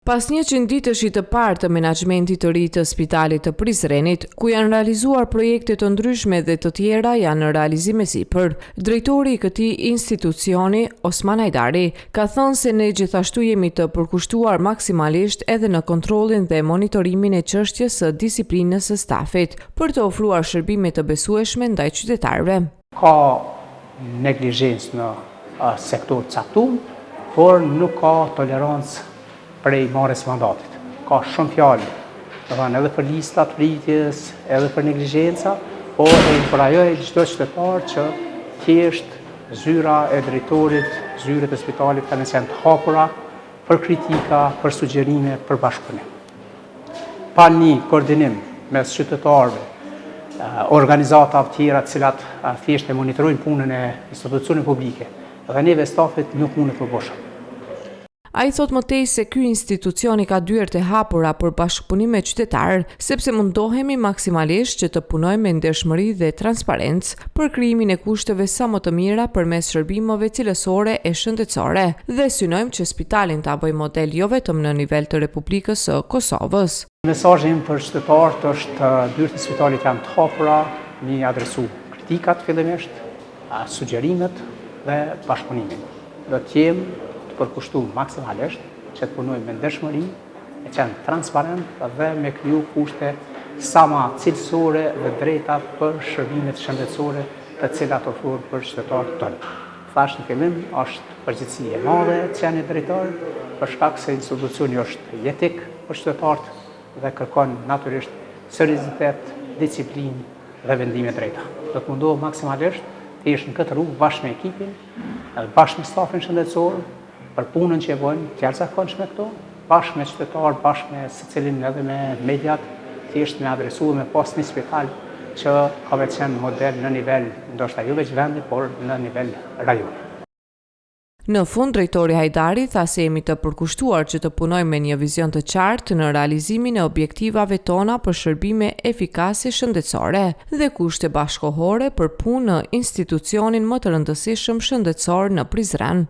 Pas 100 ditësh të parë të menaxhmentit të ri të Spitalit të Prizrenit, ku janë realizuar projekte të ndryshme dhe të tjera janë në realizim e sipër, drejtori i këtij institucioni, Osman Hajdari, ka thënë se ne gjithashtu jemi të përkushtuar maksimalisht edhe në kontrollin dhe monitorimin e çështjes së disiplinës së stafit, për të ofruar shërbime të besueshme ndaj qytetarëve. Ka neglizhencë në sektor të caktuar, por nuk ka tolerancë prej marrjes mandatit. Ka shumë fjalë, edhe për listat pritjes, edhe për neglizhenca, por e imprajoj çdo qytetar që thjesht zyra e drejtorit, zyret e spitalit kanë qenë të hapura për kritika, për sugjerime, për bashkëpunim. Pa një koordinim mes qytetarëve, organizatave tjera të cilat thjesht e monitorojnë punën e institucioneve publike, dhe neve stafit nuk mundet të bëjmë. Ai thot më tej se ky institucioni ka dyert e hapura për bashkëpunim me qytetarë, sepse mundohemi maksimalisht që të punojmë me ndershmëri dhe transparencë për krijimin e kushteve sa më të mira përmes shërbimeve cilësore e shëndetësore dhe synojmë që spitalin ta bëjë model jo vetëm në nivel të Republikës së Kosovës. Mesazhi im për qytetarët është dyert e spitalit janë të hapura, mi adresu kritikat fillimisht, sugjerimet dhe bashkëpunimin. Do të jem përkushtu maksimalisht që të punojmë me ndershmëri, e qenë transparent dhe me kriju kushte sa më cilësore dhe drejta për shërbimet shëndetësore të cilat ofrohen për qytetarët tonë. Thash në fillim, është përgjegjësi e madhe të qenë drejtor, për shkak se institucioni është jetik për qytetarët dhe kërkon natyrisht seriozitet, disiplinë dhe vendime drejta. Do të mundohem maksimalisht të jesh në këtë rrugë bashkë me ekipin, edhe bashkë me stafin shëndetësor, për punën që e bojnë të jashtëzakonshme këto, bashkë me qytetarë, bashkë me secilin edhe me mediat, thjesht me adresu dhe me pas një spital që ka vetë qenë model në nivel, ndoshta jo veç vendi, por në nivel rajon. Në fund, drejtori Hajdari tha se jemi të përkushtuar që të punojmë me një vizion të qartë në realizimin e objektivave tona për shërbime efikase shëndetësore dhe kushte bashkëkohore për punë në institucionin më të rëndësishëm shëndetësor në Prizren.